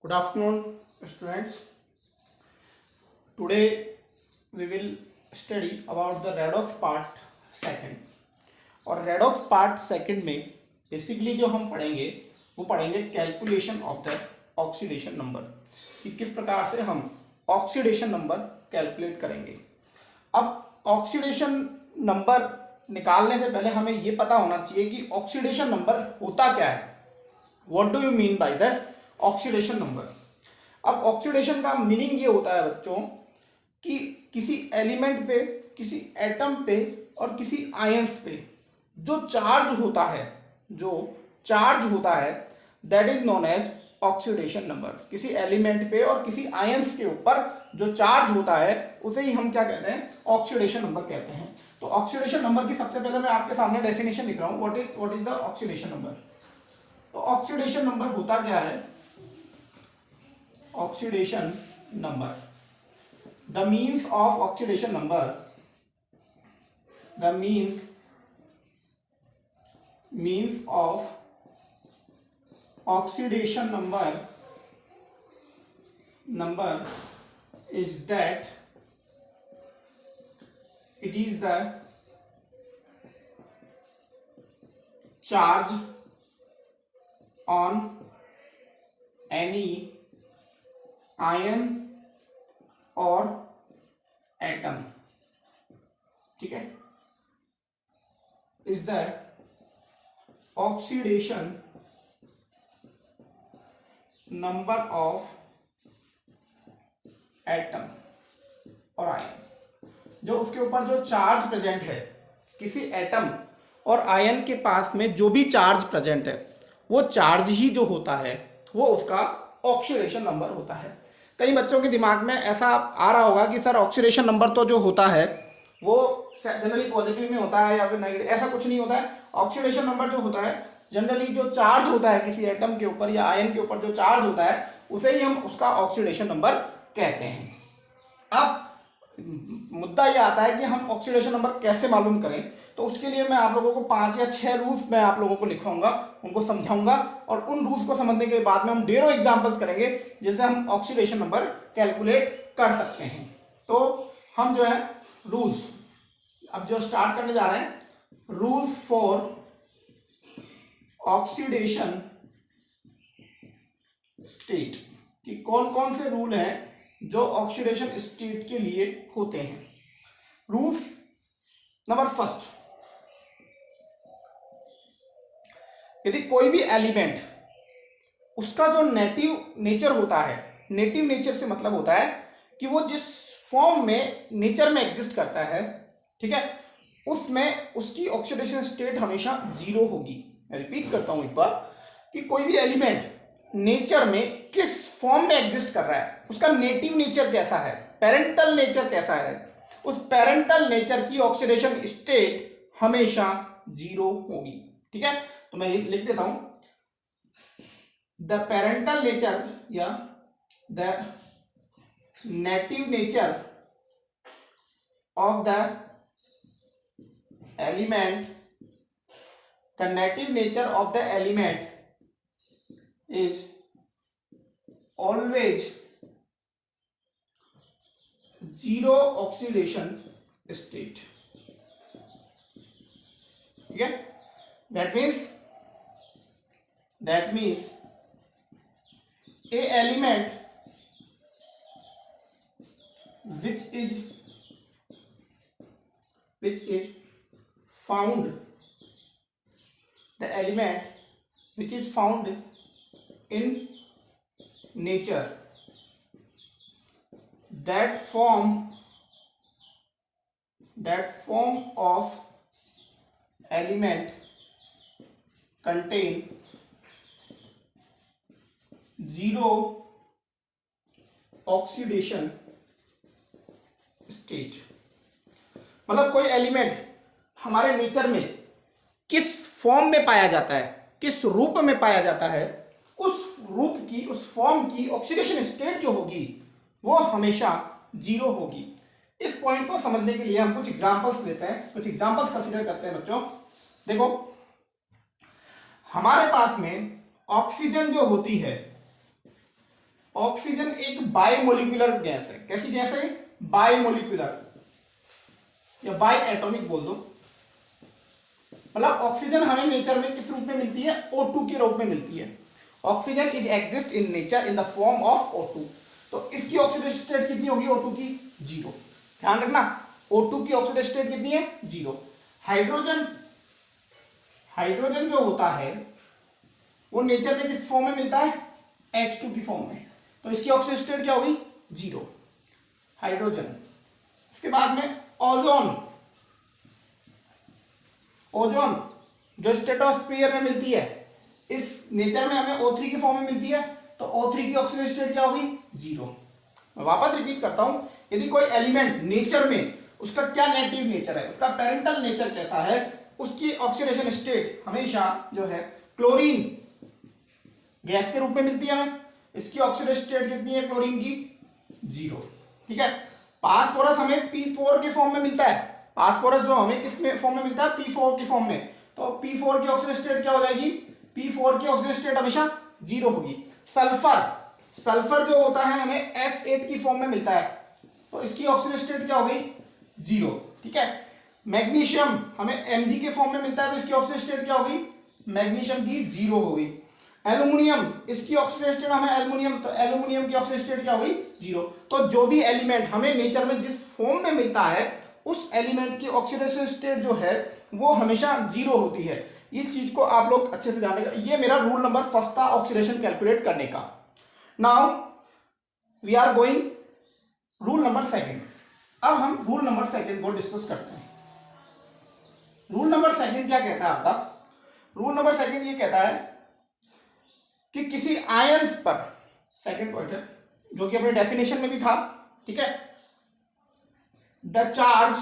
Good afternoon, students. Today we will study about the redox part second. और redox part second में basically जो हम पढ़ेंगे वो पढ़ेंगे calculation of the oxidation number, कि किस प्रकार से हम ऑक्सीडेशन नंबर कैलकुलेट करेंगे। अब ऑक्सीडेशन नंबर निकालने से पहले हमें ये पता होना चाहिए कि ऑक्सीडेशन नंबर होता क्या है। What do you mean by the oxidation number. अब ऑक्सीडेशन का मीनिंग ये होता है बच्चों कि किसी एलिमेंट पे, किसी एटम पे और किसी आयंस पे जो चार्ज होता है that is known as oxidation number. किसी एलिमेंट पे और किसी आयंस के ऊपर जो चार्ज होता है उसे ही हम क्या कहते हैं, ऑक्सीडेशन नंबर कहते हैं। तो ऑक्सीडेशन नंबर की सबसे पहले मैं आपके सामने डेफिनेशन लिख रहा हूं। What is the oxidation number. तो ऑक्सीडेशन नंबर होता क्या है। Oxidation number, the means of oxidation number, the means of oxidation number is that it is the charge on any ion or atom, ठीक है, is the oxidation number of atom और ion. जो उसके ऊपर जो चार्ज प्रेजेंट है, किसी atom और आयन के पास में जो भी चार्ज प्रेजेंट है वो चार्ज ही जो होता है वो उसका ऑक्सीडेशन नंबर होता है। कई बच्चों के दिमाग में ऐसा आ रहा होगा कि सर ऑक्सीडेशन नंबर तो जो होता है वो जनरली पॉजिटिव में होता है या फिर नेगेटिव। ऐसा कुछ नहीं होता है। ऑक्सीडेशन नंबर जो होता है जनरली जो चार्ज होता है किसी एटम के ऊपर या आयन के ऊपर जो चार्ज होता है उसे ही हम उसका ऑक्सीडेशन नंबर कहते हैं। अब मुद्दा ये आता है कि हम ऑक्सीडेशन नंबर कैसे मालूम करें। तो उसके लिए मैं आप लोगों को 5 या 6 रूल्स मैं आप लोगों को लिखवाऊंगा, उनको समझाऊंगा और उन रूल्स को समझने के बाद में हम ढेरों एग्जांपल्स करेंगे जिससे हम ऑक्सीडेशन नंबर कैलकुलेट कर सकते हैं। तो हम जो है रूल्स अब जो स्टार्ट करने जा रहे हैं, रूल्स फॉर ऑक्सीडेशन स्टेट, कि कौन कौन से रूल हैं जो ऑक्सीडेशन स्टेट के लिए होते हैं। रूल्स नंबर फर्स्ट, यदि कोई भी एलिमेंट उसका जो नेटिव नेचर होता है, नेटिव नेचर से मतलब होता है कि वो जिस फॉर्म में नेचर में एग्जिस्ट करता है, ठीक है, उसमें उसकी ऑक्सीडेशन स्टेट हमेशा जीरो होगी। मैं रिपीट करता हूं एक बार कि कोई भी एलिमेंट नेचर में किस फॉर्म में एग्जिस्ट कर रहा है, उसका नेटिव नेचर कैसा है, पेरेंटल नेचर कैसा है, उस पेरेंटल नेचर की ऑक्सीडेशन स्टेट हमेशा जीरो होगी। ठीक है, तो मैं लिख देता हूं, द पेरेंटल नेचर या the native nature of the element, the native nature of the element is always zero oxidation state। ठीक है, that means a element which is found, the element which is found in nature, that form of element contain zero oxidation state। मतलब कोई element हमारे nature में किस form में पाया जाता है, किस रूप में पाया जाता है, उस रूप की, उस फॉर्म की ऑक्सीडेशन स्टेट जो होगी वो हमेशा जीरो होगी। इस पॉइंट को समझने के लिए हम कुछ एग्जांपल्स लेते हैं, कुछ एग्जांपल्स कंसीडर करते हैं बच्चों। देखो, हमारे पास में ऑक्सीजन जो होती है ऑक्सीजन एक बायोमोलिकुलर गैस है। कैसी गैस है? बायोमोलिकुलर या बाय एटॉमिक बोल दो। मतलब ऑक्सीजन हमें नेचर में किस रूप में मिलती है? O2 के रूप में मिलती है। Oxygen is exist in nature in the form of O2। तो इसकी ऑक्सीडेशन स्टेट कितनी होगी O2 की? 0। ध्यान रखना, O2 की ऑक्सीडेशन स्टेट कितनी है? 0। हाइड्रोजन, हाइड्रोजन जो होता है वो नेचर में किस फॉर्म में मिलता है? H2 की फॉर्म में। तो इसकी ऑक्सीडेशन स्टेट क्या होगी? 0 हाइड्रोजन। इसके बाद में ओजोन, ओजोन जो स्ट्रेटोस्फीयर में मिलती है, इस नेचर में हमें O3 की फॉर्म में मिलती है। तो O3 की ऑक्सीडेशन स्टेट क्या होगी? 0। मैं वापस रिपीट करता हूं, यदि कोई एलिमेंट नेचर में उसका क्या नेटिव नेचर है, उसका पेरेंटल नेचर कैसा है, उसकी ऑक्सीडेशन स्टेट हमेशा जो है क्लोरीन गैस के रूप में मिलती है हमें। इसकी ऑक्सीडेशन स्टेट कितनी है क्लोरीन की? 0। ठीक है। फास्फोरस हमें P4 के फॉर्म में मिलता है। फास्फोरस जो हमें किस में फॉर्म में मिलता है? P4 की फॉर्म में। तो P4 की ऑक्सीडेशन स्टेट क्या हो जाएगी? P4 की ऑक्सीडेशन स्टेट हमेशा 0 होगी। सल्फर, सल्फर जो होता है हमें S8 की फॉर्म में मिलता है। तो इसकी ऑक्सीडेशन स्टेट क्या हो गई? 0। ठीक है। मैग्नीशियम हमें Mg के फॉर्म में मिलता है। तो इसकी ऑक्सीडेशन स्टेट क्या होगी? मैग्नीशियम की 0 हो गई। एल्यूमिनियम, इसकी ऑक्सीडेशन स्टेट हमें एल्यूमिनियम, तो एल्यूमिनियम की ऑक्सीडेशन स्टेट क्या होगी? 0। तो जो भी एलिमेंट हमें नेचर में जिस फॉर्म में मिलता है, उस एलिमेंट की ऑक्सीडेशन स्टेट जो है वो हमेशा 0 होती है। इस चीज को आप लोग अच्छे से जानेगा। ये मेरा रूल नंबर फर्स्ट था ऑक्सीडेशन कैलकुलेट करने का। Now we are going rule number second. अब हम रूल नंबर सेकंड को डिस्कस करते हैं। रूल नंबर सेकंड क्या कहता है आपका? रूल नंबर सेकंड ये कहता है कि किसी आयंस पर, सेकंड पॉइंट है जो कि अपने डेफिनेशन में भी था, ठीक है, the charge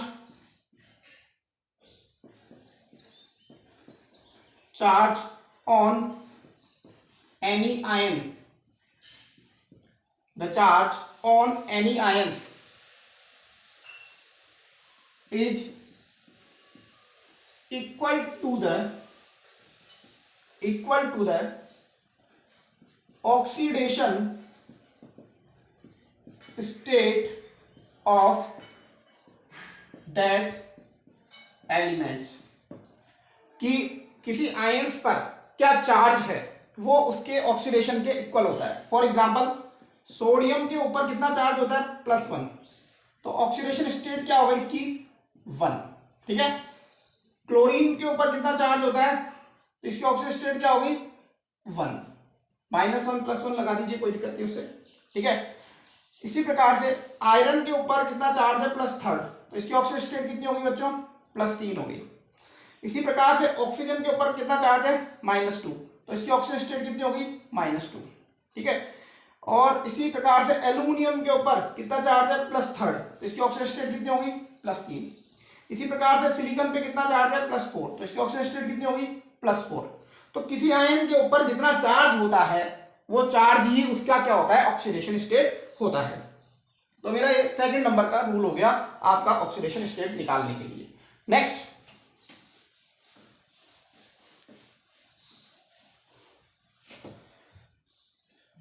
on any ion, the charge on any ion is equal to the oxidation state of that elements। कि किसी आयंस पर क्या चार्ज है वो उसके ऑक्सीडेशन के इक्वल होता है। फॉर एग्जांपल सोडियम के ऊपर कितना चार्ज होता है? +1। तो ऑक्सीडेशन स्टेट क्या होगा इसकी? 1। ठीक है। क्लोरीन के ऊपर कितना चार्ज होता है? तो इसकी ऑक्सीडेशन स्टेट क्या होगी? 1। -1 +1 लगा दीजिए, कोई दिक्कत नहीं उससे। ठीक है। इसी प्रकार से आयरन के ऊपर कितना चार्ज है? +3। तो इसकी ऑक्सीडेशन स्टेट कितनी होगी बच्चों? +3 होगी। इसी प्रकार से ऑक्सीजन के ऊपर कितना चार्ज है? -2। तो इसकी ऑक्सीडेशन स्टेट कितनी होगी? -2। ठीक है। और इसी प्रकार से एल्यूमिनियम के ऊपर कितना चार्ज है? +3। तो इसकी ऑक्सीडेशन स्टेट कितनी होगी? +3। इसी प्रकार से सिलिकॉन पे कितना चार्ज है? +4। तो इसकी ऑक्सीडेशन स्टेट कितनी होगी? +4। तो किसी आयन के ऊपर जितना चार्ज होता है वो चार्ज ही उसका क्या होता है? ऑक्सीडेशन स्टेट होता है। तो मेरा ये सेकंड नंबर का रूल हो गया आपका ऑक्सीडेशन स्टेट निकालने के लिए। नेक्स्ट,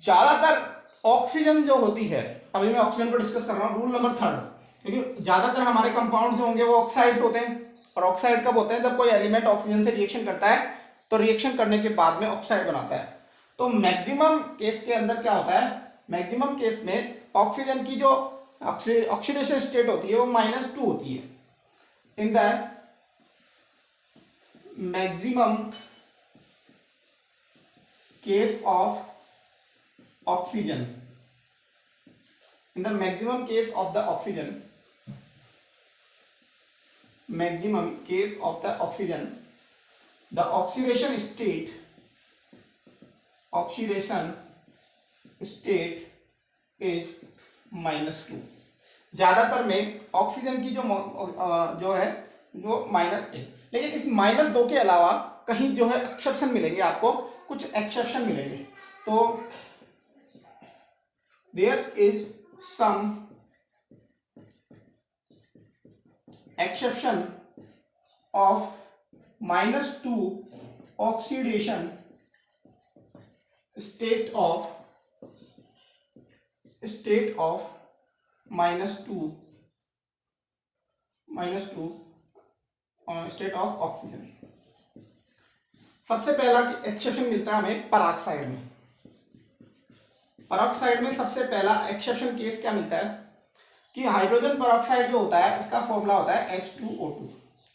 ज्यादातर ऑक्सीजन जो होती है, अभी मैं ऑक्सीजन पर डिस्कस कर रहा हूं, रूल नंबर थर्ड, क्योंकि ज्यादातर हमारे कंपाउंड जो होंगे वो ऑक्साइड्स होते हैं। और ऑक्साइड कब होते हैं? जब कोई एलिमेंट ऑक्सीजन से रिएक्शन करता है तो रिएक्शन करने के बाद में ऑक्साइड बनाता है। तो मैक्सिमम केस के अंदर क्या होता है? मैक्सिमम केस में ऑक्सीजन की जो ऑक्सीडेशन स्टेट होती है वो -2 होती है। In the maximum case of oxygen, in the maximum case of the oxygen, maximum case of the oxygen, the oxidation state is -2। ज्यादातर में ऑक्सीजन की जो है वो माइनस है, लेकिन इस -2 के अलावा कहीं जो है एक्सेप्शन मिलेंगे आपको, कुछ एक्सेप्शन मिलेंगे। तो there is some exception of -2 oxidation state of state of -2 state of oxygen. सबसे पहला एक्सेप्शन मिलता है हमें पेरोक्साइड में। पेरोक्साइड में सबसे पहला एक्सेप्शन केस क्या मिलता है कि हाइड्रोजन पेरोक्साइड जो होता है उसका फॉर्मूला होता है H2O2।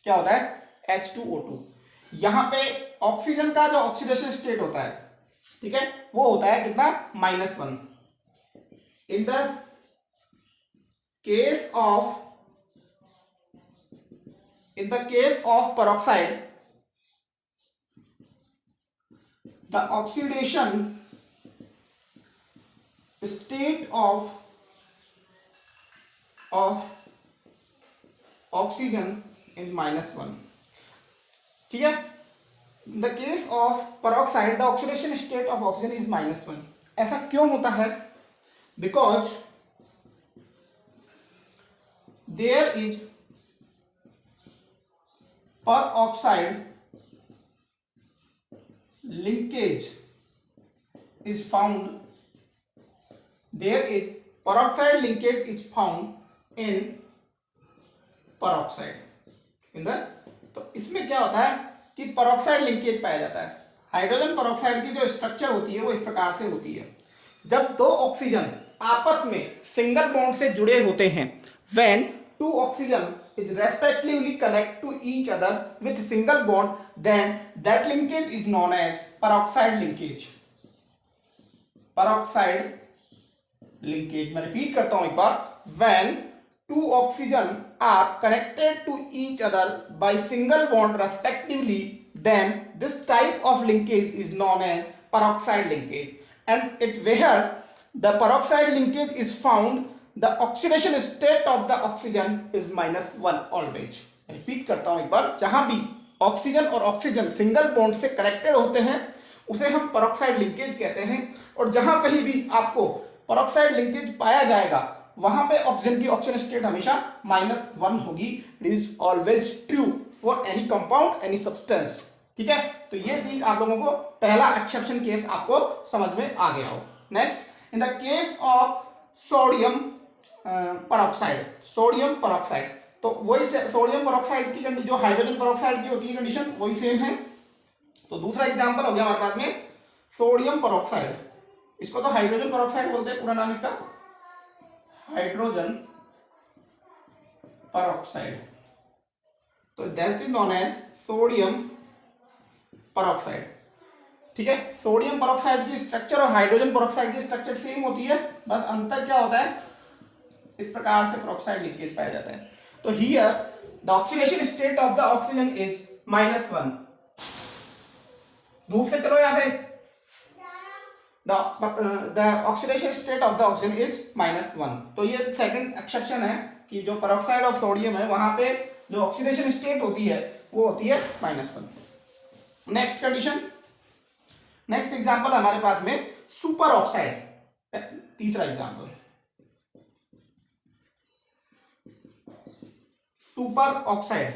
क्या होता है? H2O2। यहाँ पे ऑक्सीजन का जो ऑक्सीडेशन स्टेट होता है, ठीक है, वो होता है कितना? -1। In the case of peroxide, the oxidation state of oxygen is -1। ठीक है, in the case of peroxide the oxidation state of oxygen is -1। ऐसा क्यों होता है? Because there is peroxide linkage is found, there is peroxide linkage is found in peroxide in the, तो इसमें क्या होता है कि पेरोक्साइड लिंकेज पाया जाता है। हाइड्रोजन पेरोक्साइड की जो स्ट्रक्चर होती है वो इस प्रकार से होती है, जब दो ऑक्सीजन आपस में सिंगल बॉन्ड से जुड़े होते हैं, when two oxygen is respectively connect to each other with single bond, then that linkage is known as peroxide linkage। peroxide linkage मैं रिपीट करता हूं एक बार, when two oxygen are connected to each other by single bond respectively, then this type of linkage is known as peroxide linkage, and it where the peroxide linkage is found the oxidation state of the oxygen is -1 always। Repeat करता हूं एक बार, जहां भी oxygen और oxygen single bond से connected होते हैं उसे हम पेरोक्साइड लिंकेज कहते हैं, और जहां कहीं भी आपको पेरोक्साइड लिंकेज पाया जाएगा वहां पे ऑक्सीजन की ऑक्सीजन स्टेट हमेशा -1 होगी। It is always true for any compound, any substance. ठीक है, तो ये थी आप लोगों को पहला एक्सेप्शन केस, आपको समझ में आ गया हो। Next, in the case of sodium peroxide, sodium peroxide, तो वही सोडियम पेरोक्साइड की कंडीशन जो हाइड्रोजन पेरोक्साइड की होती है कंडीशन वही सेम है। तो दूसरा एग्जांपल हो गया हमारे पास में सोडियम पेरोक्साइड, इसको तो हाइड्रोजन पेरोक्साइड बोलते हैं, पूरा नाम इसका हाइड्रोजन पेरोक्साइड, तो that is known as sodium peroxide. ठीक है, सोडियम पेरोक्साइड की स्ट्रक्चर और हाइड्रोजन पेरोक्साइड की स्ट्रक्चर सेम होती है, बस अंतर क्या होता है, इस प्रकार से पेरोक्साइड लिंकेज पाया जाता है। तो here the oxidation state of the oxygen is -1। धूप से चलो यहां से, the oxidation state of the oxygen is -1। तो ये सेकंड एक्सेप्शन है कि जो पेरोक्साइड ऑफ सोडियम है वहां पे जो ऑक्सीडेशन स्टेट होती है वो होती है -1। नेक्स्ट कंडीशन, नेक्स्ट एग्जांपल हमारे पास में सुपर ऑक्साइड, तीसरा एग्जांपल सुपर ऑक्साइड।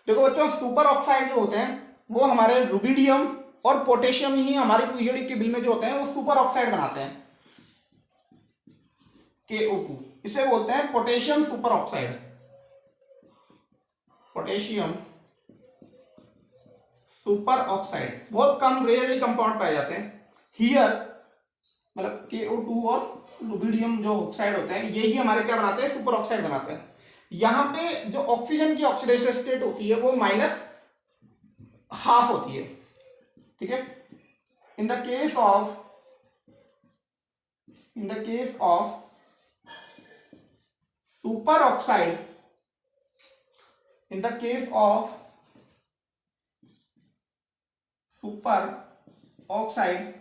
देखो बच्चों, सुपर ऑक्साइड जो होते हैं वो हमारे रुबिडियम और पोटेशियम ही हमारे पीरियोडिक टेबल में जो होते हैं वो सुपर ऑक्साइड बनाते हैं, KO2, इसे बोलते हैं potassium super oxide, potassium super oxide. बहुत कम रेयरली कंपाउंड पाए जाते हैं। हियर मतलब KO2 और रुबिडियम जो ऑक्साइड होते हैं यही हमारे क्या बनाते हैं, सुपर ऑक्साइड बनाते हैं। यहां पे जो ऑक्सीजन की ऑक्सीडेशन स्टेट होती है वो -½ होती है। ठीक है, in the case of super oxide, in the case of super oxide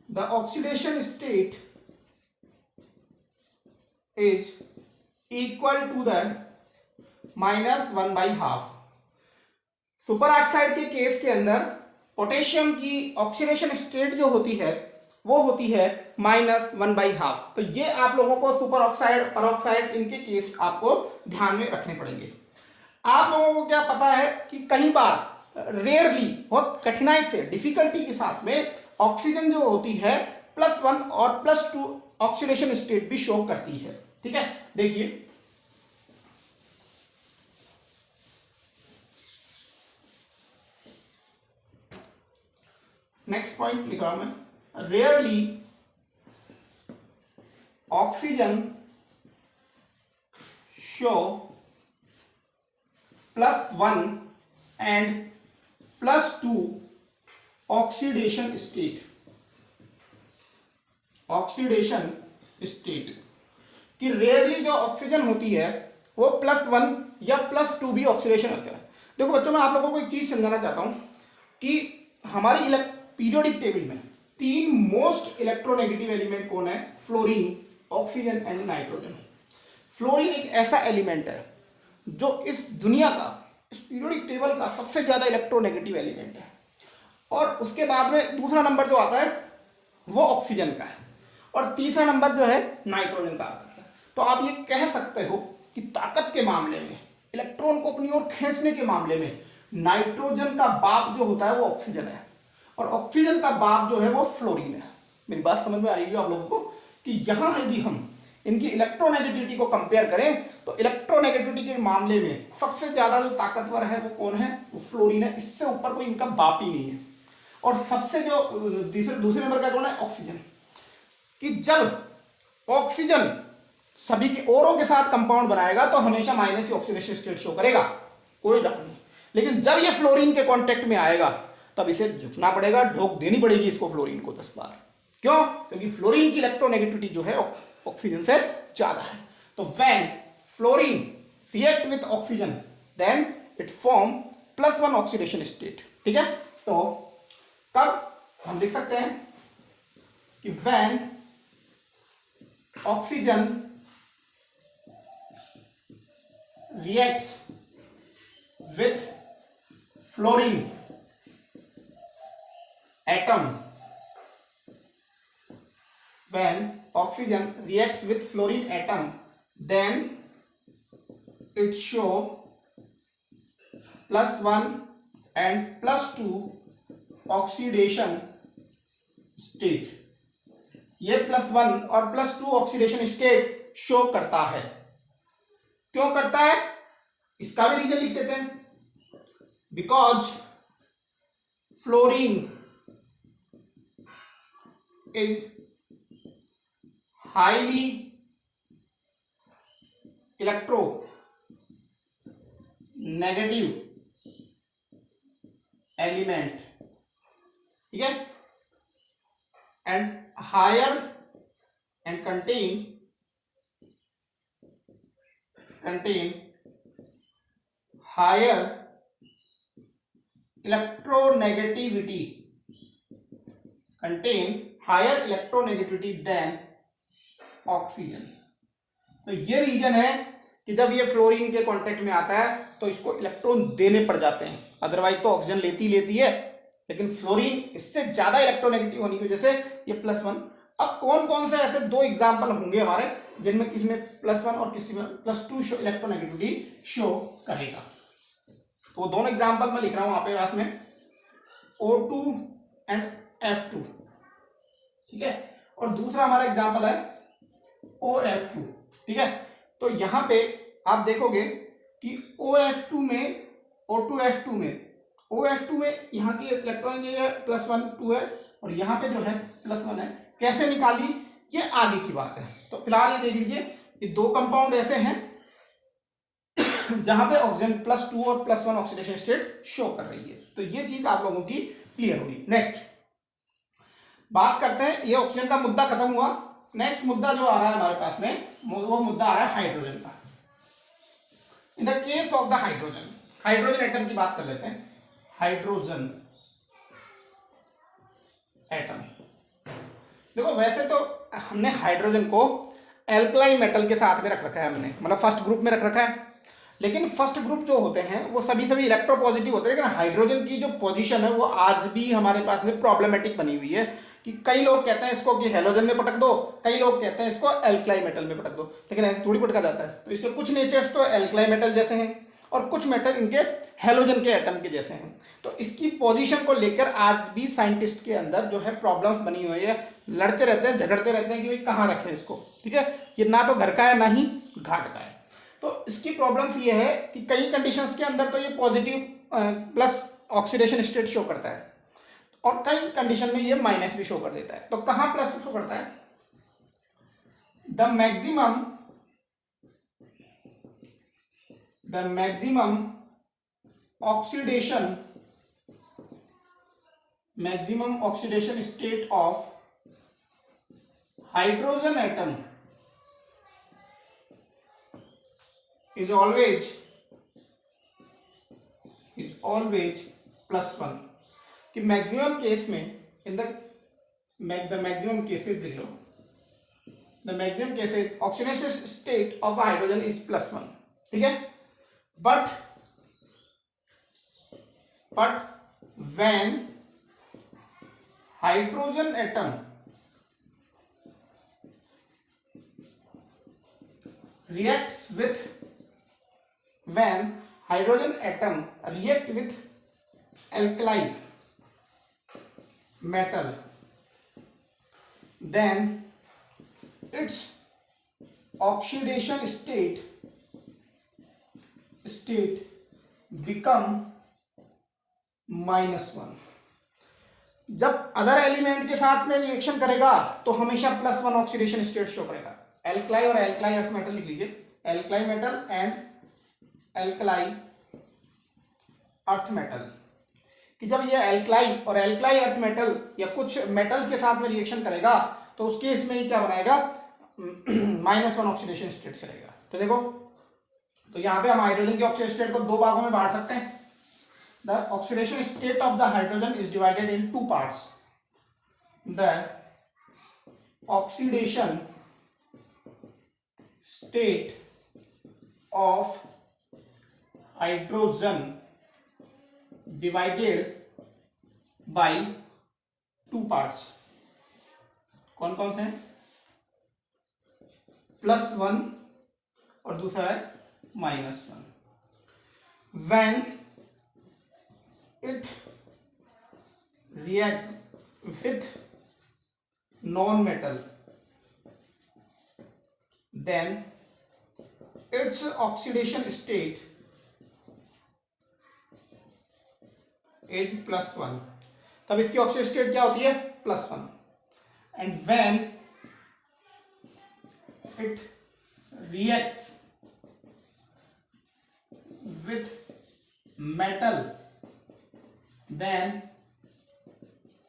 the oxidation state is equal to the -1/2। Super oxide के केस के अंदर पोटेशियम की ऑक्सीडेशन स्टेट जो होती है वो होती है -1/2। तो ये आप लोगों को सुपर ऑक्साइड, पेरोक्साइड, इनके केस आपको ध्यान में रखने पड़ेंगे। आप लोगों को क्या पता है कि कई बार रेयरली, बहुत कठिनाई से, डिफिकल्टी के साथ में ऑक्सीजन जो होती है +1 और +2 ऑक्सीडेशन स्टेट भी शो करती है। ठीक है, देखिए नेक्स्ट पॉइंट लिख रहा हूं मैं, rarely oxygen show +1 and +2 oxidation state. Oxidation state कि रेयरली जो ऑक्सीजन होती है वो +1 या +2 भी ऑक्सीडेशन होता है। देखो बच्चों, मैं आप लोगों को एक चीज समझाना चाहता हूं कि हमारी पीरियोडिक टेबल में 3 मोस्ट इलेक्ट्रोनेगेटिव एलिमेंट कौन है? Fluorine, oxygen and nitrogen. Fluorine एक ऐसा एलिमेंट है जो इस दुनिया का, इस पीरियोडिक टेबल का सबसे ज्यादा इलेक्ट्रोनेगेटिव एलिमेंट है, और उसके बाद में दूसरा नंबर जो आता है वो ऑक्सीजन का है, और तीसरा नंबर जो है नाइट्रोजन का आता है। तो आप ये कह सकते हो कि ताकत के मामले में, इलेक्ट्रॉन को अपनी ओर खींचने के मामले में नाइट्रोजन का बाप जो होता है वो ऑक्सीजन है, और ऑक्सीजन का बाप जो है वो फ्लोरीन है। मेरी बात समझ में आ रही है आप लोगों को कि यहां यदि हम इनकी इलेक्ट्रोनेगेटिविटी को कंपेयर करें तो इलेक्ट्रोनेगेटिविटी के मामले में सबसे ज्यादा जो ताकतवर है वो कौन है? वो फ्लोरीन है। इससे ऊपर कोई इनका बाप ही नहीं है। और सबसे जो दूसरे नंबर का कौन है? ऑक्सीजन। कि जब ऑक्सीजन सभी के औरों के साथ कंपाउंड बनाएगा तो हमेशा माइनस ऑक्सीडेशन स्टेट शो करेगा, कोई डाउट नहीं। लेकिन जब ये फ्लोरीन के कांटेक्ट में आएगा तब इसे झुकना पड़ेगा, ढोक देनी पड़ेगी इसको फ्लोरीन को 10 बार। क्यों? क्योंकि फ्लोरीन की इलेक्ट्रोनेगेटिविटी जो है ऑक्सीजन से ज्यादा है। तो when fluorine react with oxygen then it form +1 oxidation state. ठीक है, तो तब हम लिख सकते हैं कि when oxygen reacts with fluorine atom, when oxygen reacts with fluorine atom then it show +1 and +2 oxidation state. ये +1 और +2 ऑक्सीडेशन स्टेट शो करता है। क्यों करता है? इसका भी रीजन लिख देते हैं। Because fluorine is highly electro negative element. ठीक है, and higher and contain higher electronegativity than oxygen. तो ये रीजन है कि जब ये फ्लोरीन के कांटेक्ट में आता है तो इसको इलेक्ट्रॉन देने पड़ जाते हैं, अदरवाइज तो ऑक्सीजन लेती है, लेकिन फ्लोरीन इससे ज्यादा इलेक्ट्रोनेगेटिव होने की वजह से ये +1। अब कौन कौन से ऐसे 2 एग्जाम्पल होंगे हमारे जिनमें किसी में +1 और किसी में +2 इलेक्ट्रोनेगेटिविटी शो करेगा? तो वो दोनों एग्जाम्पल मैं लिख रहा हूं आपके पास में, O2 एंड F2। ठीक है, और दूसरा हमारा एग्जाम्पल है OF2। ठीक है, तो यहां पे आप देखोगे कि OF2 में, O2F2 में यहाँ की इलेक्ट्रॉन ये +1 2 है, और यहाँ पे जो है +1 है। कैसे निकाली ये आगे की बात है। तो फिलहाल ये देख लीजिए कि 2 कंपाउंड ऐसे हैं जहां पे ऑक्सीजन +2 और +1 ऑक्सीडेशन स्टेट शो कर रही है। तो ये चीज आप लोगों की क्लियर हुई। नेक्स्ट बात करते हैं, ये ऑक्सीजन का मुद्दा खत्म हुआ। नेक्स्ट मुद्दा जो आ रहा है हमारे पास में वो मुद्दा आ रहा है हाइड्रोजन का। In the case of the hydrogen atom की बात कर लेते हैं। हाइड्रोजन एटम, देखो वैसे तो हमने हाइड्रोजन को एल्कलाइन मेटल के साथ में रख रखा है, हमने मतलब फर्स्ट ग्रुप में रख रखा है। लेकिन फर्स्ट ग्रुप जो होते हैं वो सभी इलेक्ट्रोपॉजिटिव होते हैं, लेकिन हाइड्रोजन की जो पोजीशन है वो आज भी हमारे पास में प्रॉब्लमेटिक बनी हुई है कि कई लोग कहते हैं इसको कि हेलोजन में पटक दो, कई लोग कहते हैं इसको एल्कलाइन मेटल में पटक दो, लेकिन ऐसे थोड़ी पटका जाता है। तो इसके कुछ नेचर्स तो एल्कलाइन मेटल जैसे हैं और कुछ मेटल इनके हेलोजन के एटम के जैसे हैं। तो इसकी पोजीशन को लेकर आज भी साइंटिस्ट के अंदर जो है प्रॉब्लम्स बनी हुई है लड़ते रहते हैं, झगड़ते रहते हैं कि भाई कहाँ रखें इसको, ठीक है। ये ना तो घर का है ना ही घाट का है। तो इसकी प्रॉब्लम्स ये है कि कई कंडीशंस के अंदर तो ये positive plus oxidation state show करता है और कई कंडीशन में ये माइनस भी शो कर देता है। तो कहाँ प्लस शो करता है? The maximum oxidation state of hydrogen atom is always +1। कि मैक्सिमम केस में इन द मैक्सिमम केसेस देख लो, the maximum cases oxidation state of hydrogen is +1, ठीक है। But when hydrogen atom reacts with alkali metal, then its oxidation state become -1। जब other element के साथ में रिएक्शन करेगा तो हमेशा +1 ऑक्सीडेशन स्टेट शो करेगा। एल्कलाई और एल्कलाई अर्थ मेटल लिख लीजिए, alkali metal and alkali earth metal, कि जब ये एल्कलाई और एल्कलाई अर्थ मेटल या कुछ मेटल्स के साथ में रिएक्शन करेगा तो उस केस में ये क्या बनाएगा? -1 ऑक्सीडेशन स्टेट से रहेगा। तो देखो, तो यहां पे हम हाइड्रोजन के ऑक्सीडेशन स्टेट को दो भागों में बांट सकते हैं। The oxidation state of the hydrogen is divided in 2 parts. The oxidation state of hydrogen divided by 2 parts। कौन कौन से हैं? +1 और दूसरा है -1। when it reacts with non-metal, then its oxidation state is +1। तब इसकी ऑक्सीडेशन स्टेट क्या होती है? +1। And when it reacts with metal, then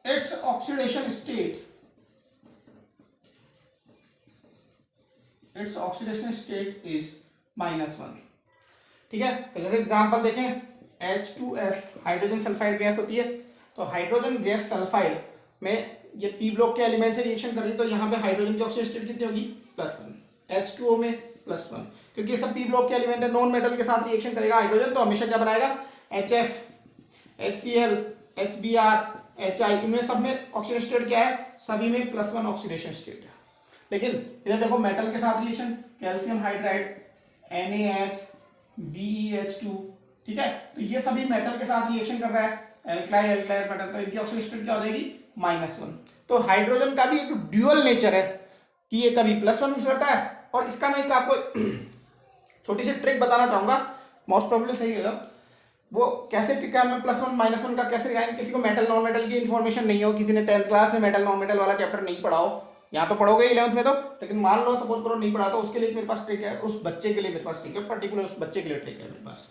its oxidation state is -1, ठीक है। तो जैसे एग्जांपल देखें, H2S हाइड्रोजन सल्फाइड गैस होती है। तो हाइड्रोजन गैस सल्फाइड में ये पी ब्लॉक के एलिमेंट से रिएक्शन कर रही है, तो यहाँ पे हाइड्रोजन की ऑक्सीडेशन स्टेट कितनी होगी? +1। H2O में +1, क्योंकि ये सब पी ब्लॉक के एलिमेंट है, नॉन मेटल के साथ रिएक्शन करेगा हाइड्रोजन, तो हमेशा क्या बनाएगा? HF, HCl, HBr, HI, इनमें सब में ऑक्सीडेशन स्टेट क्या है? सभी में +1 ऑक्सीडेशन स्टेट है। लेकिन इधर देखो, मेटल के साथ reaction, calcium hydride NaH BeH2, ठीक है। तो ये सभी मेटल के साथ रिएक्शन कर रहा है, एल्कलाई मेटल, तो इनकी ऑक्सीडेशन स्टेट क्या हो जाएगी? -1। तो हाइड्रोजन का भी एक ड्यूअल नेचर है कि ये कभी +1 रहता है, और इसका मैं एक आपको छोटी सी ट्रिक बताना चाहूंगा, मोस्ट प्रोबेबली सही होगा। वो कैसे ट्रिक है? मैं +1 -1 का कैसे लगाएंगे? किसी को मेटल नॉन मेटल की इन्फॉर्मेशन नहीं हो, किसी ने 10th क्लास में मेटल नॉन मेटल वाला चैप्टर नहीं पढ़ा हो, यहाँ तो पढ़ोगे 11th में तो, लेकिन मान लो सपोज करो नहीं पढ़ा, तो उसके लिए मेरे पास ट्रिक है, उस बच्चे के लिए मेरे पास ट्रिक है, पर्टिकुलर उस बच्चे के लिए ट्रिक है मेरे पास।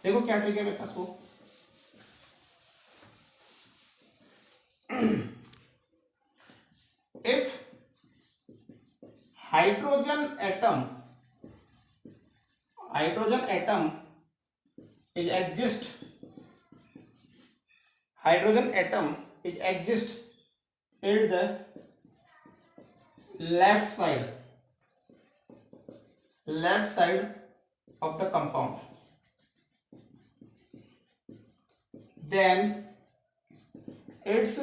देखो क्या ट्रिक है मेरे पास। वो if hydrogen atom is exist at the left side of the compound, then its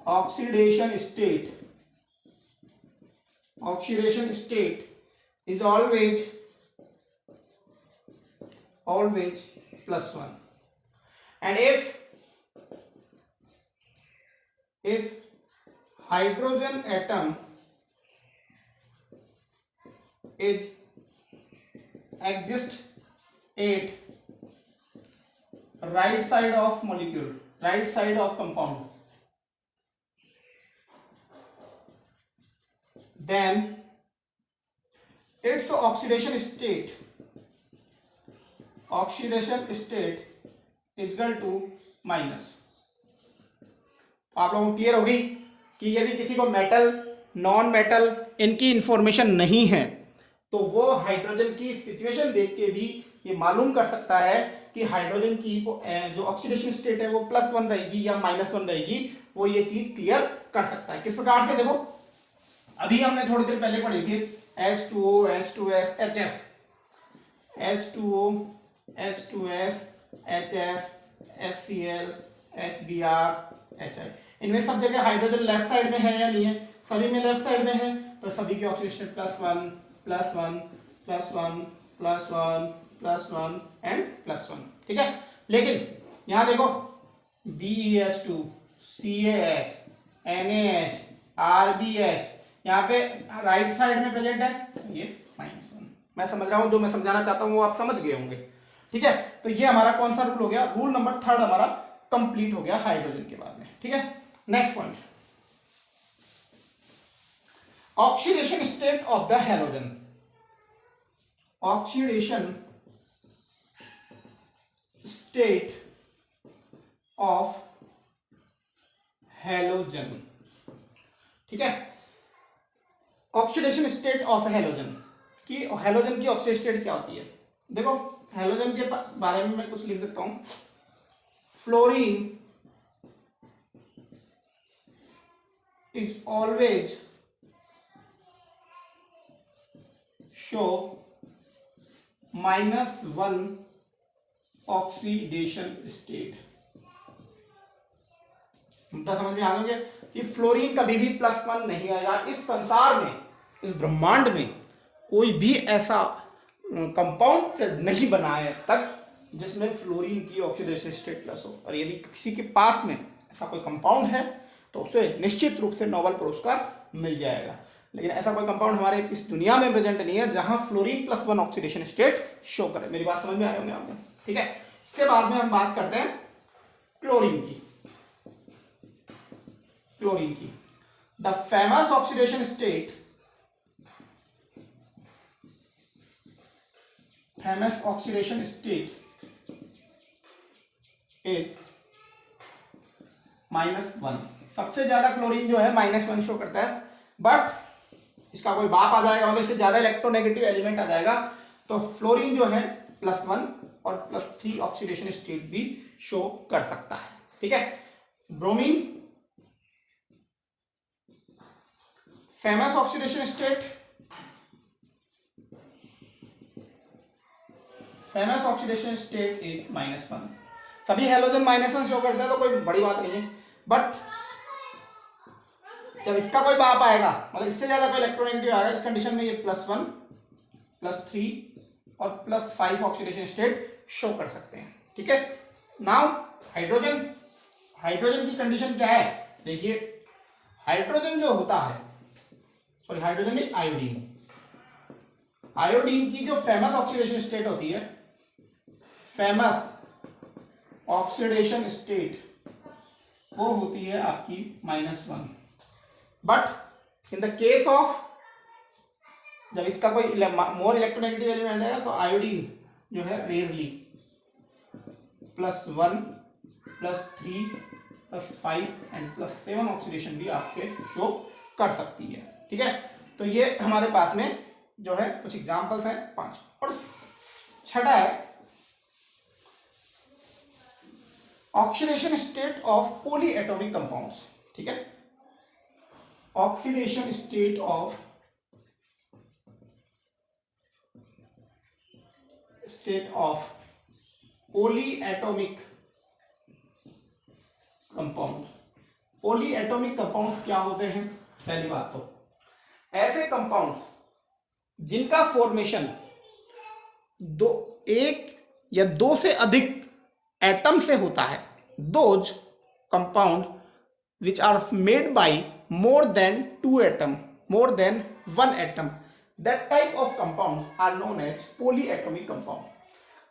oxidation state is always +1। and if hydrogen atom is exist at right side of molecule, right side of compound, then its oxidation state is equal to minus. आप लोगों को clear होगी कि यदि किसी को metal non metal इनकी information नहीं है तो वो हाइड्रोजन की सिचुएशन देख के भी ये मालूम कर सकता है कि हाइड्रोजन की जो ऑक्सीडेशन स्टेट है वो +1 रहेगी या -1 रहेगी, वो ये चीज क्लियर कर सकता है। किस प्रकार से, देखो अभी हमने थोड़ी देर पहले पढ़ी थी H2O H2S HF, H2O H2S HF HCl HBr HI, इनमें सब जगह हाइड्रोजन लेफ्ट साइड में है या नहीं है? सभी में लेफ्ट साइड में है, तो सभी की ऑक्सीडेशन +1 +1 +1 +1 +1 एंड +1, ठीक है। लेकिन यहां देखो BeH2 CaH NaH RbH यहाँ पे राइट साइड में प्रेजेंट है, ये -1। मैं समझ रहा हूं, जो मैं समझाना चाहता हूं वो आप समझ गए होंगे, ठीक है। तो ये हमारा कौन सा रूल हो गया? रूल नंबर 3 हमारा कंप्लीट हो गया हाइड्रोजन के बाद में, ठीक है। Next point, oxidation state of the halogen. Oxidation state of halogen, ठीक है। ऑक्सीडेशन स्टेट ऑफ हैलोजन की, हैलोजन की ऑक्सीडेशन स्टेट क्या होती है? देखो हैलोजन के बारे में मैं कुछ लिख देता हूं। Fluorine is always show -1 oxidation state. मुद्दा समझ में आ गया कि फ्लोरीन कभी भी +1 नहीं आएगा। इस संसार में, इस ब्रह्मांड में कोई भी ऐसा कंपाउंड नहीं बना है तक जिसमें फ्लोरीन की ऑक्सीडेशन स्टेट प्लस हो, और यदि किसी के पास में ऐसा कोई कंपाउंड है तो उसे निश्चित रूप से नोबेल पुरस्कार मिल जाएगा। लेकिन ऐसा कोई कंपाउंड हमारे इस दुनिया में प्रेजेंट नहीं है जहां फ्लोरीन +1 ऑक्सीडेशन स्टेट शो करे। मेरी बात समझ में आ रही होंगी आपको, ठीक है। इसके बाद में हम बात करते हैं क्लोरीन की। क्लोरीन की the famous oxidation state, famous oxidation state is -1। सबसे ज्यादा क्लोरीन जो है -1 शो करता है, बट इसका कोई बाप आ जाएगा, मतलब इससे ज्यादा इलेक्ट्रोनेगेटिव एलिमेंट आ जाएगा तो फ्लोरीन जो है +1 और +3 ऑक्सीडेशन स्टेट भी शो कर सकता है, ठीक है। Bromine famous oxidation state, famous oxidation state is -1। सभी हैलोजन -1 शो करते हैं तो कोई बड़ी बात नहीं है, बट जब इसका कोई बाप आएगा, मतलब इससे ज्यादा कोई इलेक्ट्रोनेगेटिव आएगा, इस कंडीशन में ये +1 +3 और +5 ऑक्सीडेशन स्टेट शो कर सकते हैं, ठीक है। नाउ हाइड्रोजन, हाइड्रोजन की कंडीशन क्या है? देखिए हाइड्रोजन जो होता है, सॉरी हाइड्रोजन नहीं, आयोडीन, आयोडीन की जो फेमस ऑक्सीडेशन स्टेट होती है, फेमस ऑक्सीडेशन स्टेट, वो होती है आपकी -1। But in the case of, जब इसका कोई मोर इलेक्ट्रोनेगेटिव एलिमेंट आएगा तो आयोडीन जो है रेयरली +1 +3 +5 एंड +7 ऑक्सीडेशन भी आपके शो कर सकती है, ठीक है। तो ये हमारे पास में जो है कुछ एग्जांपल्स हैं 5। और छठा है oxidation state of poly atomic compounds, ठीक है। Oxidation state of poly atomic compound. Poly atomic compounds क्या होते हैं? पहली बात तो ऐसे कंपाउंड्स जिनका फॉर्मेशन एक या दो से अधिक एटम से होता है, those compound which are made by more than two atom, more than one atom, that type of compounds are known as polyatomic compound.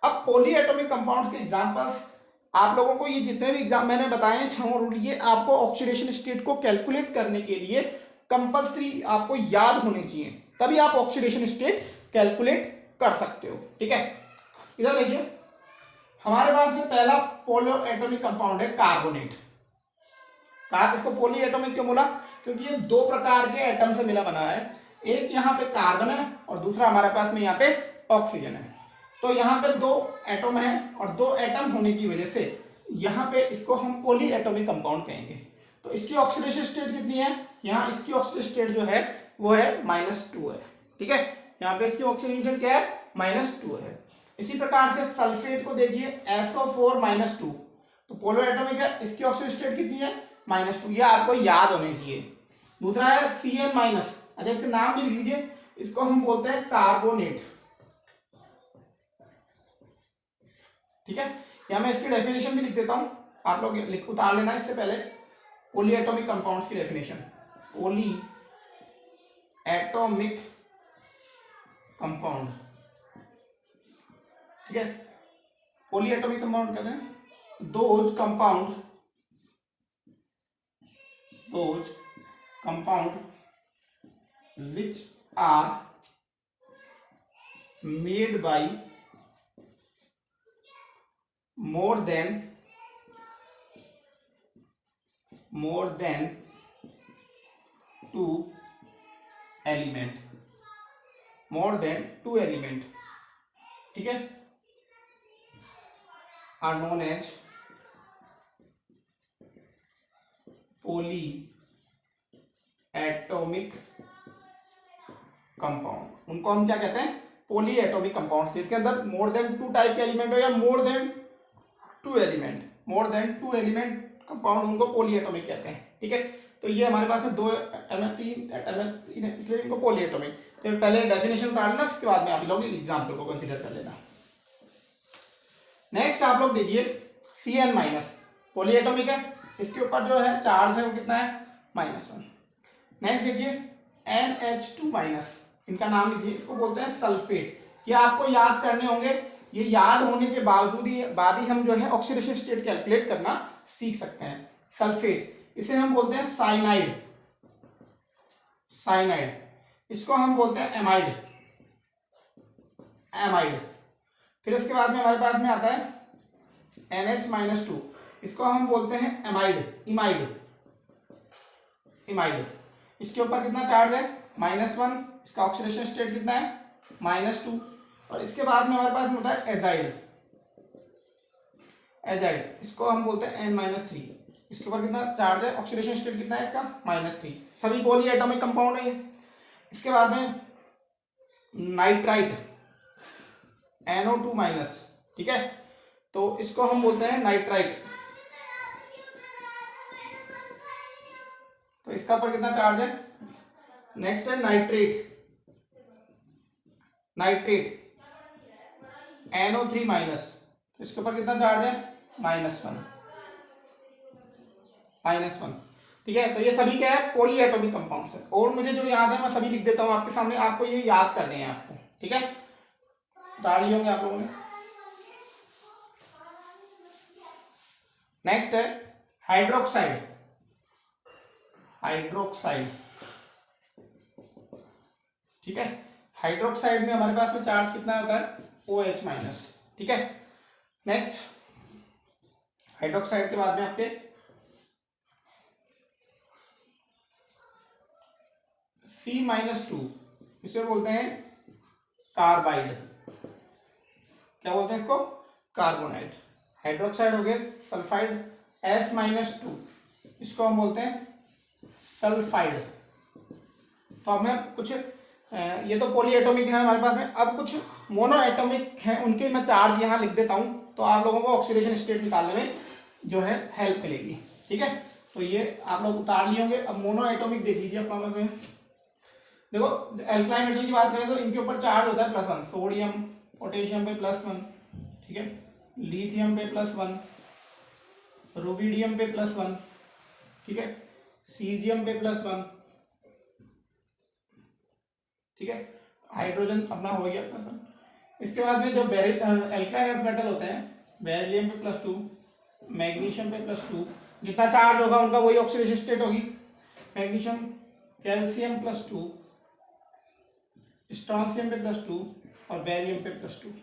अब polyatomic compounds के एग्जांपल्स आप लोगों को, ये जितने भी एग्जाम मैंने बताए हैं 6 रूल, ये आपको ऑक्सीडेशन स्टेट को कैलकुलेट करने के लिए कंपल्सरी आपको याद होने चाहिए, तभी आप ऑक्सीडेशन स्टेट कैलकुलेट कर सकते हो। ठीक है, इधर देखिए हमारे पास में पहला पोलोएटॉमिक कंपाउंड है कार्बोनेट। इसको पोली एटॉमिक क्यों बोला? क्योंकि ये दो प्रकार के एटम से मिला बना है, एक यहाँ पे कार्बन है और दूसरा हमारे पास में यहाँ पे ऑक्सीजन है। तो यहाँ पे दो एटम है और दो एटम होने की वजह से यहाँ पे इसको हम पोली एटॉमिक कंपाउंड कहेंगे। तो इसकी ऑक्सीडेशन स्टेट कितनी है? यहाँ इसकी ऑक्सीडेशन स्टेट जो है वो है -2 है। ठीक है, यहाँ पे इसकी ऑक्सीडेशन स्टेट क्या है? -2 है। इसी प्रकार से सल्फेट को देखिए SO4 -2, तो पोलो एटॉमिक है, इसकी ऑक्सीडेशन स्टेट कितनी है? -2। ये आपको याद होने चाहिए। दूसरा है Cn-, अच्छा इसका नाम भी लिख लीजिए, इसको हम बोलते हैं कार्बोनेट। ठीक है, या मैं इसकी डेफिनेशन भी लिख देता हूं, आप लोग उतार लेना इससे पहले। पोली एटॉमिक कंपाउंड्स की डेफिनेशन, पोली एटॉमिक कंपाउंड। ठीक है, पोली एटॉमिक कंपाउंड कहते हैं those compound which are made by more than two element, ठीक है, are known as polyatomic compound. उनको हम क्या कहते हैं? पोली एटॉमिक कंपाउंड। इसके अंदर मोर देन 2 टाइप के एलिमेंट हो या मोर देन 2 एलिमेंट कंपाउंड, उनको पोली एटॉमिक कहते हैं। ठीक है, तो ये हमारे पास में 2 एटम है, 3 एटम है, इसलिए इनको पोली एटॉमिक। तो पहले डेफिनेशन उतार लेना, उसके बाद में आप लोग एग्जाम्पल को कंसीडर कर लेना। नेक्स्ट आप लोग देखिए Cn-, पोली एटॉमिक है, इसके ऊपर जो है चार्ज है वो कितना है? -1। नेक्स्ट देखिए NH2-, इनका नाम लीजिए, इसको बोलते हैं सल्फेट। ये आपको याद करने होंगे, ये याद होने के बाद ही हम जो है ऑक्सीडेशन स्टेट कैलकुलेट करना सीख सकते हैं। सल्फेट, इसे हम बोलते हैं साइनाइड, इसको हम बोलते हैं एमाइड। फिर उसके बाद में हमारे पास में आता है NH-2, इसको हम बोलते हैं इमाइड। इसके ऊपर कितना चार्ज है? -1, इसका ऑक्सीडेशन स्टेट कितना है? -2। और इसके बाद में हमारे पास में होता है एजाइड, इसको हम बोलते हैं N-3, इसके ऊपर कितना चार्ज है? ऑक्सीडेशन स्टेट कितना है इसका? -3। सभी पोली एटॉमिक कंपाउंड है ये। इसके बाद में नाइट्राइट, NO2-, ठीक है, तो इसको हम बोलते हैं नाइट्राइट। तो इसका ऊपर कितना चार्ज है? नेक्स्ट है नाइट्रेट, NO3-, तो इसके ऊपर कितना चार्ज है? -1। ठीक है, तो ये सभी क्या है? पोली एटॉमिक कंपाउंड्स है। और मुझे जो याद है मैं सभी लिख देता हूं आपके सामने, आपको ये याद करने हैं आपको। ठीक है, उतार लिए होंगे आप लोगों ने। नेक्स्ट है हाइड्रोक्साइड। ठीक है, हाइड्रोक्साइड में हमारे पास में चार्ज कितना होता है? OH-। ठीक है, नेक्स्ट हाइड्रोक्साइड के बाद में आपके C-2, इसे बोलते हैं कार्बाइड। क्या बोलते हैं इसको? कार्बोनाइड। हाइड्रोक्साइड हो गए सल्फाइड, S-2, इसको हम बोलते हैं सल्फाइड। तो अब मैं कुछ ये तो पोली एटॉमिक है हमारे पास में, अब कुछ मोनो एटॉमिक हैं, उनके मैं चार्ज यहाँ लिख देता हूँ, तो आप लोगों को ऑक्सीडेशन स्टेट निकालने में जो है हेल्प मिलेगी। ठीक है, तो ये आप लोग उतार लिए होंगे। अब मोनो एटॉमिक देख लीजिए अपना में। देखो एल्कलाइन मेटल की बात करें तो इनके ऊपर चार्ज होता है +1, सोडियम पोटेशियम पे +1, ठीक है, लिथियम पे +1, रुबिडियम पे +1, ठीक है, सीजियम पे +1, ठीक है, हाइड्रोजन अपना हो गया +1। इसके बाद में जो एल्काइल अर्थ मेटल होते हैं, बेरिलियम पे +2, मैग्नीशियम पे +2, जितना चार्ज होगा उनका वही ऑक्सीडेशन स्टेट होगी। मैग्नीशियम, कैल्शियम +2, स्ट्रॉन्शियम पे +2 और बेरियम पे +2।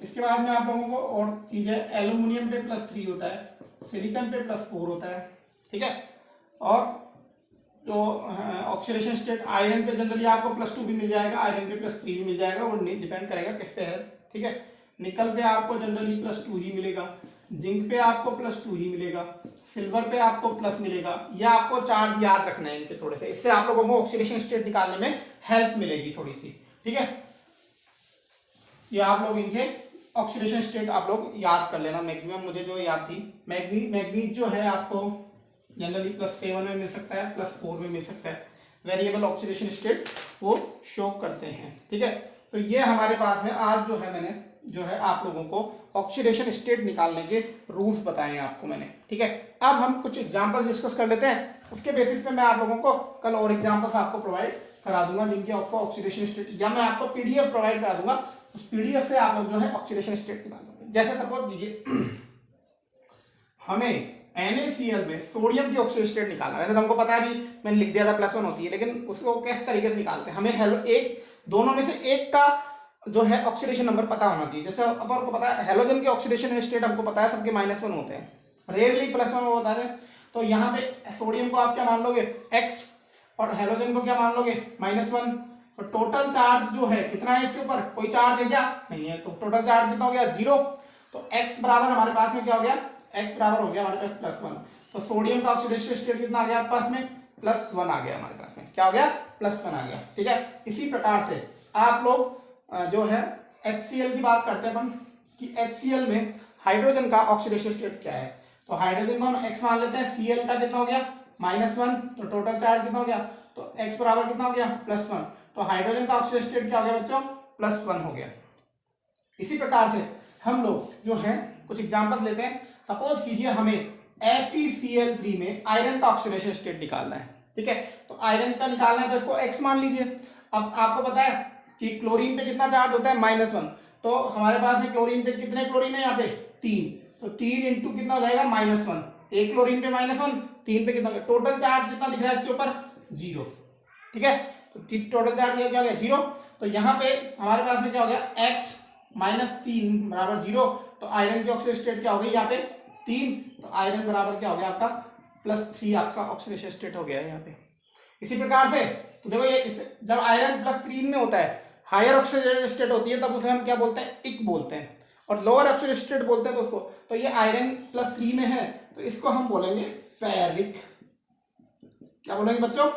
इसके बाद में आप लोगों को और चीज़ है, एल्यूमिनियम पे +3 होता है, सिलिकॉन पे +4 होता है, ठीक है। और जो ऑक्सीडेशन स्टेट आयरन पे जनरली आपको +2 भी मिल जाएगा, आयरन पे +3 भी मिल जाएगा, वो डिपेंड करेगा किस पे है, ठीक है। निकल पे आपको जनरली +2 ही मिलेगा, जिंक पे आपको +2 ही मिलेगा, सिल्वर पे आपको प्लस मिलेगा। या आपको चार्ज याद रखना है इनके थोड़े से, इससे आप लोगों को ऑक्सीडेशन स्टेट निकालने में हेल्प मिलेगी थोड़ी सी, ठीक है। ये आप लोग इनके ऑक्सीडेशन स्टेट आप लोग याद कर लेना, मैक्सिमम मुझे जो याद थी। मैग्नीज जो है आपको जनरली +7 में मिल सकता है, +4 में मिल सकता है। वेरिएबल ऑक्सीडेशन स्टेट वो शो करते हैं, ठीक है। तो ये हमारे पास में आज जो है मैंने जो है आप लोगों को ऑक्सीडेशन स्टेट निकालने के रूल्स बताए हैं आपको मैंने, ठीक है। अब हम कुछ एग्जांपल्स डिस्कस कर लेते हैं, उसके बेसिस पे मैं आप लोगों को कल और एग्जांपल्स आपको प्रोवाइड करा दूंगा, जिनके आपको ऑक्सीडेशन स्टेट, या मैं आपको पीडीएफ प्रोवाइड करा दूंगा, उस पीडीएफ से आप लोग जो है ऑक्सीडेशन स्टेट निकालेंगे। जैसे सपोज लीजिए हमें NaCl में सोडियम की ऑक्सीडेशन स्टेट निकालना है। वैसे तो हमको पता है, अभी मैंने लिख दिया था +1 होती है, लेकिन उसको किस तरीके से निकालते हैं, हमें दोनों में से एक का जो है ऑक्सीडेशन नंबर पता होना चाहिए। जैसे अपन को पता है हेलोजन के ऑक्सीडेशन स्टेट हमको पता है सबके -1 होते हैं, रेयरली +1 वो होता है। तो यहाँ पे सोडियम को आप क्या मान लोगे x, और हेलोजन को क्या मान लोगे -1। तो टोटल चार्ज जो है कितना है इसके ऊपर, कोई चार्ज है क्या, नहीं है, तो टोटल चार्ज कितना हो गया 0। तो x बराबर हमारे पास में क्या हो गया, x बराबर हो गया हमारे पास +1। तो सोडियम का ऑक्सीडेशन स्टेट कितना आ गया आपके पास में, +1 आ गया हमारे पास में, क्या हो गया +1 आ गया, ठीक है। इसी प्रकार से आप लोग जो है HCl की बात करते हैं अपन कि HCl में हाइड्रोजन का ऑक्सीडेशन स्टेट क्या है। तो हाइड्रोजन को हम x मान लेते हैं, Cl का कितना हो गया -1, तो टोटल चार्ज कितना हो गया, तो x बराबर कितना हो गया +1। तो हाइड्रोजन का ऑक्सीडेशन स्टेट क्या हो गया बच्चों, +1 हो गया। इसी प्रकार से हम लोग जो है कुछ एग्जांपल्स लेते हैं। सपोज कीजिए हमें FeCl3 में आयरन का ऑक्सीडेशन स्टेट निकालना है, ठीक है। तो आयरन का निकालना है तो इसको x मान लीजिए। अब आपको पता है कि क्लोरीन पे कितना चार्ज होता है -1, तो हमारे पास में क्लोरीन पे कितने क्लोरीन है यहाँ पे 3, तो 3 इंटू कितना हो जाएगा -1, एक क्लोरीन पे -1, 3 पे कितना, टोटल चार्ज कितना दिख रहा है इसके ऊपर 0, ठीक है। तो टोटल चार्ज क्या हो गया 0। तो यहाँ पे हमारे पास में क्या हो गया x -3 बराबर 0। तो आयरन की ऑक्सीडेशन स्टेट क्या हो गई यहाँ पे 3, तो आयरन बराबर क्या हो गया आपका +3 आपका ऑक्सीडेशन स्टेट हो गया है यहाँ पे। इसी प्रकार से तो देखो ये जब आयरन +3 में होता है, हायर ऑक्सीडेशन स्टेट होती है, तब उसे हम क्या बोलते हैं, इक बोलते हैं, और लोअर ऑक्सीडेशन स्टेट बोलते हैं तो उसको, तो ये आयरन +3 में है तो इसको हम बोलेंगे फेरिक, क्या बोलेंगे बच्चों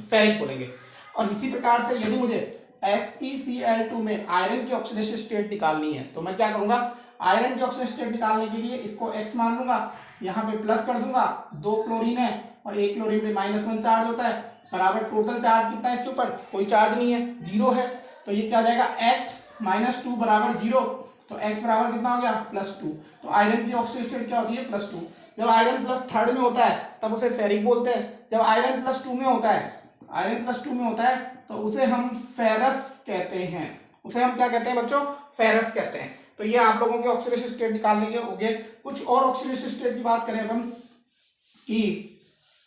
फेरिक बोलेंगे। और इसी प्रकार से यदि मुझे FeCl2 में आयरन की ऑक्सीडेशन स्टेट निकालनी है तो मैं क्या करूंगा, आयरन की ऑक्सीडेशन स्टेट निकालने के लिए इसको x मान लूंगा, यहाँ पे प्लस कर दूंगा, 2 क्लोरीन है और 1 क्लोरीन पे -1 चार्ज होता है, बराबर टोटल चार्ज कितना है इसके ऊपर, कोई चार्ज नहीं है, 0 है। तो ये क्या आ जाएगा x -2 बराबर 0, तो x बराबर कितना हो गया +2। तो आयरन की ऑक्सीडेशन स्टेट क्या होती है +2। जब आयरन +3 में होता है तब उसे फेरिक बोलते हैं, जब आयरन +2 में होता है, आयरन +2 में होता है तो उसे हम फेरस कहते हैं, उसे हम क्या कहते हैं बच्चों, फेरस कहते हैं। तो ये आप लोगों के ऑक्सीडेशन स्टेट निकालने के हो गए। कुछ और ऑक्सीडेशन स्टेट की बात करें अपन कि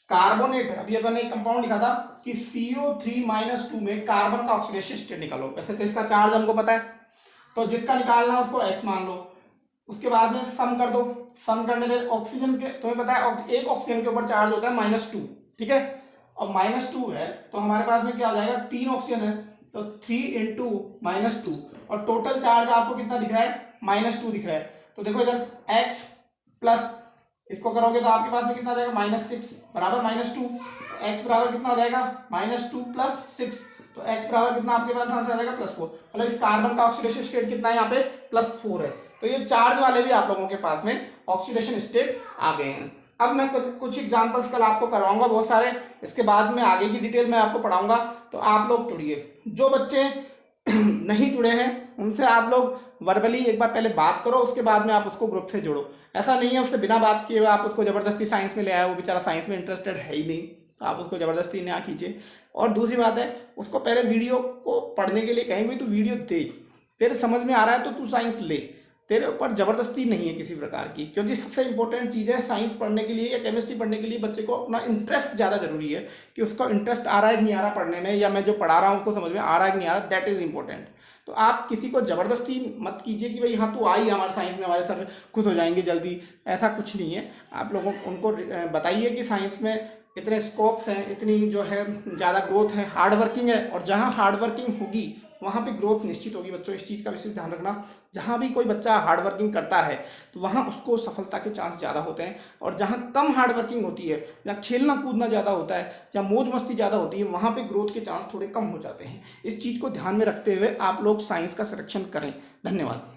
कार्बोनेट, अभी अपन ने एक कंपाउंड लिखा था कि CO3-2 में कार्बन का ऑक्सीडेशन स्टेट निकालो। वैसे तो इसका चार्ज हमको पता है, तो जिसका निकालना है उसको x मान लो, उसके बाद में सम कर दो, सम करने में ऑक्सीजन के तुम्हें पता है एक ऑक्सीजन के ऊपर चार्ज होता है -2, ठीक है, और -2 है तो हमारे पास में क्या हो जाएगा, 3 ऑक्सीजन है तो 3 इंटू -2, और टोटल चार्ज आपको कितना दिख रहा है -2 दिख रहा है। तो देखो इधर x प्लस इसको करोगे तो आपके पास में कितना आ जाएगा -6 बराबर -2, x बराबर कितना हो जाएगा -2 + 6, तो x बराबर कितना आपके पास आंसर आ जाएगा +4। मतलब इस कार्बन का ऑक्सीडेशन स्टेट कितना है यहाँ पे +4 है। तो ये चार्ज वाले भी आप लोगों के पास में ऑक्सीडेशन स्टेट आ गए हैं। अब मैं कुछ एग्जांपल्स कल आपको करवाऊंगा बहुत सारे, इसके बाद में आगे की डिटेल में आपको पढ़ाऊंगा, तो आप लोग जुड़िए। जो बच्चे नहीं जुड़े हैं उनसे आप लोग वर्बली एक बार पहले बात करो, उसके बाद में आप उसको ग्रुप से जोड़ो। ऐसा नहीं है उससे बिना बात किए हुए आप उसको ज़बरदस्ती साइंस में ले आए, वो बेचारा साइंस में इंटरेस्टेड है ही नहीं, तो आप उसको ज़बरदस्ती ना कीजिए। और दूसरी बात है, उसको पहले वीडियो को पढ़ने के लिए कहेंगे तो वीडियो देख, तेरे समझ में आ रहा है तो तू साइंस ले, तेरे ऊपर ज़बरदस्ती नहीं है किसी प्रकार की। क्योंकि सबसे इंपॉर्टेंट चीज़ है साइंस पढ़ने के लिए या केमिस्ट्री पढ़ने के लिए बच्चे को अपना इंटरेस्ट ज़्यादा जरूरी है, कि उसका इंटरेस्ट आ रहा है कि नहीं आ रहा पढ़ने में, या मैं जो पढ़ा रहा हूँ उसको समझ में आ रहा है कि नहीं आ रहा, दैट इज़ इंपॉर्टेंट। तो आप किसी को ज़बरदस्ती मत कीजिए कि भाई हाँ तू आई हमारे साइंस में, हमारे सर खुश हो जाएंगे जल्दी, ऐसा कुछ नहीं है। आप लोगों उनको बताइए कि साइंस में इतने स्कोप्स हैं, इतनी जो है ज़्यादा ग्रोथ है, हार्ड वर्किंग है, और जहाँ हार्ड वर्किंग होगी वहाँ पे ग्रोथ निश्चित होगी। बच्चों इस चीज़ का विशेष ध्यान रखना, जहाँ भी कोई बच्चा हार्ड वर्किंग करता है तो वहाँ उसको सफलता के चांस ज़्यादा होते हैं, और जहाँ कम हार्ड वर्किंग होती है, जहाँ खेलना कूदना ज़्यादा होता है, जहाँ मौज मस्ती ज़्यादा होती है, वहाँ पे ग्रोथ के चांस थोड़े कम हो जाते हैं। इस चीज़ को ध्यान में रखते हुए आप लोग साइंस का सिलेक्शन करें। धन्यवाद।